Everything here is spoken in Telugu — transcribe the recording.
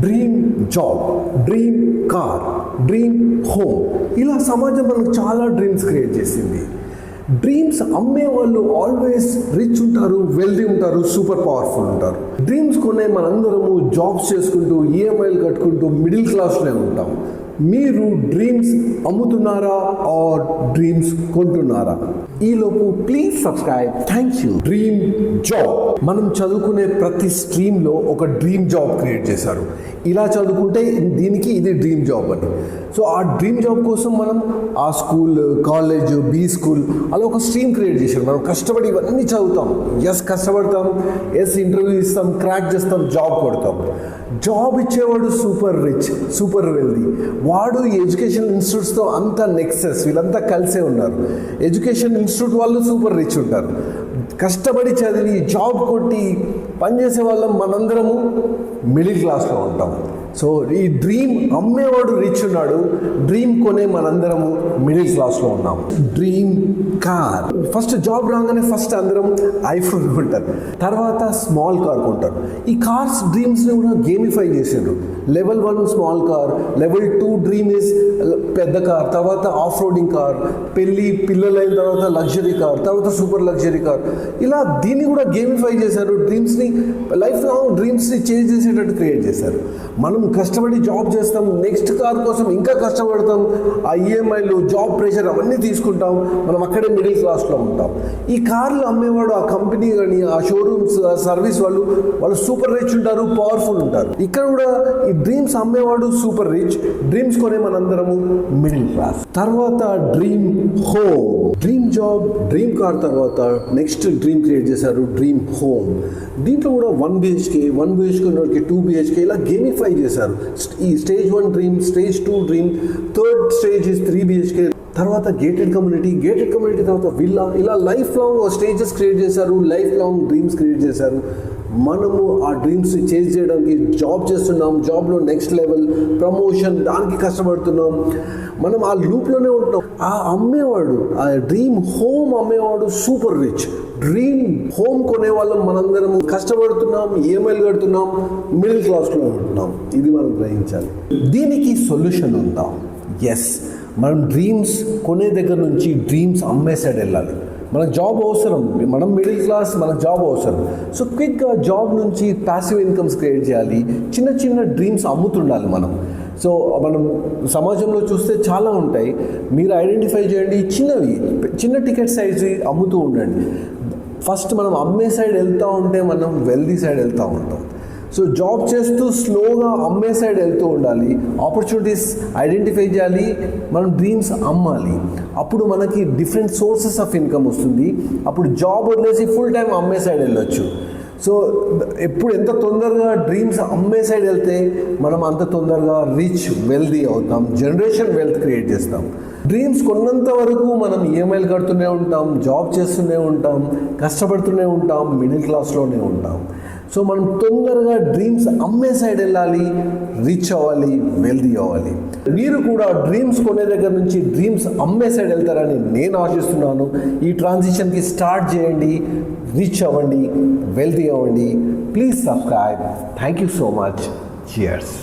Dream job, dream car, dream home, ఇలా సమాజం మనకు చాలా డ్రీమ్స్ క్రియేట్ చేసింది. డ్రీమ్స్ అమ్మే వాళ్ళు ఆల్వేస్ రిచ్ ఉంటారు, వెల్దీ ఉంటారు, సూపర్ పవర్ఫుల్ ఉంటారు. డ్రీమ్స్ కొనే మనందరము జాబ్స్ చేసుకుంటూ ఈఎంఐలు కట్టుకుంటూ మిడిల్ క్లాస్లో ఉంటాం. మీరు డ్రీమ్స్ అమ్ముతున్నారా ఆర్ డ్రీమ్స్ కొంటున్నారా? ఈలోపు please subscribe. Thank you. Dream job, మనం చదువుకునే ప్రతి స్ట్రీమ్లో ఒక డ్రీమ్ జాబ్ క్రియేట్ చేశారు. ఇలా చదువుకుంటే దీనికి ఇది డ్రీమ్ జాబ్ అని. సో ఆ డ్రీమ్ జాబ్ కోసం మనం ఆ స్కూల్, కాలేజ్, బీ స్కూల్ అలా ఒక స్ట్రీమ్ క్రియేట్ చేశారు. మనం కష్టపడి ఇవన్నీ చదువుతాం, కష్టపడతాం, ఇంటర్వ్యూ ఇస్తాం, క్రాక్ చేస్తాం, జాబ్ కొడతాం. జాబ్ ఇచ్చేవాడు సూపర్ రిచ్, సూపర్ వెల్దీ. వాడు ఈ ఎడ్యుకేషన్ ఇన్స్టిట్యూట్స్తో అంతా నెక్సెస్, వీళ్ళంతా కలిసే ఉన్నారు. ఎడ్యుకేషన్ ఇన్స్టిట్యూట్ వాళ్ళు సూపర్ రిచ్ ఉంటారు. కష్టపడి చదివి జాబ్ కొట్టి పనిచేసే వాళ్ళం మనందరము మిడిల్ క్లాస్లో ఉంటాం. సో ఈ డ్రీమ్ అమ్మేవాడు రిచ్ ఉన్నాడు, డ్రీమ్ కొనే మనందరము మిడిల్ క్లాస్లో ఉన్నాం. డ్రీమ్ కార్, ఫస్ట్ జాబ్ రాగానే ఫస్ట్ అందరం ఐఫోన్ కొంటారు, తర్వాత స్మాల్ కార్ కొంటారు. ఈ కార్స్ డ్రీమ్స్ని కూడా గేమిఫై చేశారు. Level 1 small car, level 2 dream is పెద్ద కార్, తర్వాత ఆఫ్ రోడింగ్ కార్, పిల్లలైన తర్వాత లగ్జరీ కార్, తర్వాత సూపర్ లగ్జరీ కార్. ఇలా దీన్ని కూడా గేమిఫై చేశారు. డ్రీమ్స్ని లైఫ్ లాంగ్ డ్రీమ్స్ని చేంజ్ చేసేటట్టు క్రియేట్ చేశారు. మనం కష్టపడి జాబ్ చేస్తాం, నెక్స్ట్ కార్ కోసం ఇంకా కష్టపడతాం, ఆ ఈఎంఐలు, జాబ్ ప్రెషర్ అవన్నీ తీసుకుంటాం, మనం అక్కడే మిడిల్ క్లాస్లో ఉంటాం. ఈ కార్లు అమ్మేవాడు, ఆ కంపెనీ కానీ, ఆ షోరూమ్స్, ఆ సర్వీస్ వాళ్ళు సూపర్ రిచ్ ఉంటారు, పవర్ఫుల్ ఉంటారు. ఇక్కడ కూడా ఈ డ్రీమ్స్ అమ్మేవాడు సూపర్ రిచ్, డ్రీమ్స్ కొనే మనందరము మిడిల్ క్లాస్. తర్వాత dream home, dream job, dream car తర్వాత నెక్స్ట్ డ్రీమ్ క్రియేట్ చేశారు, డ్రీమ్ హోమ్. దీంట్లో కూడా 1 BHK, 1 BHK ఉన్నోడికి 2 BHK ఇలా గేమిఫై చేశారు. ఈ stage 1 dream, stage 2 dream, third stage is 3 BHK, తర్వాత గేటెడ్ కమ్యూనిటీ తర్వాత విల్లా. ఇలా లైఫ్ లాంగ్ స్టేజెస్ క్రియేట్ చేశారు, లైఫ్ లాంగ్ డ్రీమ్స్ క్రియేట్ చేశారు. మనము ఆ డ్రీమ్స్ చేంజ్ చేయడానికి జాబ్ చేస్తున్నాం, జాబ్లో నెక్స్ట్ లెవెల్ ప్రమోషన్, దానికి కష్టపడుతున్నాం. మనం ఆ లూప్లోనే ఉంటున్నాం. ఆ అమ్మేవాడు, ఆ డ్రీమ్ హోమ్ అమ్మేవాడు సూపర్ రిచ్, డ్రీమ్ హోమ్ కొనే వాళ్ళం మనందరం కష్టపడుతున్నాం, ఈఎంఐలు కడుతున్నాం, మిడిల్ క్లాస్లో ఉంటున్నాం. ఇది మనం గ్రహించాలి. దీనికి సొల్యూషన్ ఉందా? మనం డ్రీమ్స్ కొనే దగ్గర నుంచి డ్రీమ్స్ అమ్మే సైడ్ వెళ్ళాలి. మనకు జాబ్ అవసరం, మనం మిడిల్ క్లాస్, మనకు జాబ్ అవసరం. సో క్విక్గా జాబ్ నుంచి ప్యాసివ్ ఇన్కమ్స్ క్రియేట్ చేయాలి. చిన్న చిన్న డ్రీమ్స్ అమ్ముతుండాలి మనం. సో మనం సమాజంలో చూస్తే చాలా ఉంటాయి, మీరు ఐడెంటిఫై చేయండి. చిన్న టికెట్ సైజ్ అమ్ముతూ ఉండండి. ఫస్ట్ మనం అమ్మే సైడ్ వెళ్తూ ఉంటే మనం వెల్దీ సైడ్ వెళ్తూ ఉంటాం. సో జాబ్ చేస్తూ స్లోగా అమ్మే సైడ్ వెళ్తూ ఉండాలి. ఆపర్చునిటీస్ ఐడెంటిఫై చేయాలి, మనం డ్రీమ్స్ అమ్మాలి. అప్పుడు మనకి డిఫరెంట్ సోర్సెస్ ఆఫ్ ఇన్కమ్ వస్తుంది. అప్పుడు జాబ్ వదిలేసి ఫుల్ టైం అమ్మే సైడ్ వెళ్ళొచ్చు. సో ఎంత తొందరగా డ్రీమ్స్ అమ్మే సైడ్ వెళ్తే మనం అంత తొందరగా రిచ్, వెల్దీ అవుతాం, జనరేషన్ వెల్త్ క్రియేట్ చేస్తాం. డ్రీమ్స్ కొన్నంత వరకు మనం ఈఎంఐలు కడుతూనే ఉంటాం, జాబ్ చేస్తూనే ఉంటాం, కష్టపడుతూనే ఉంటాం, మిడిల్ క్లాస్లోనే ఉంటాం. సో మనం తొందరగా డ్రీమ్స్ అమ్మే సైడ్ వెళ్ళాలి, రిచ్ అవ్వాలి, వెల్దీ అవ్వాలి. మీరు కూడా డ్రీమ్స్ కొనే దగ్గర నుంచి డ్రీమ్స్ అమ్మే సైడ్ వెళ్తారని నేను ఆశిస్తున్నాను. ఈ ట్రాన్సిషన్కి స్టార్ట్ చేయండి, రిచ్ అవ్వండి, వెల్దీ అవ్వండి. Please subscribe. Thank you so much. Cheers.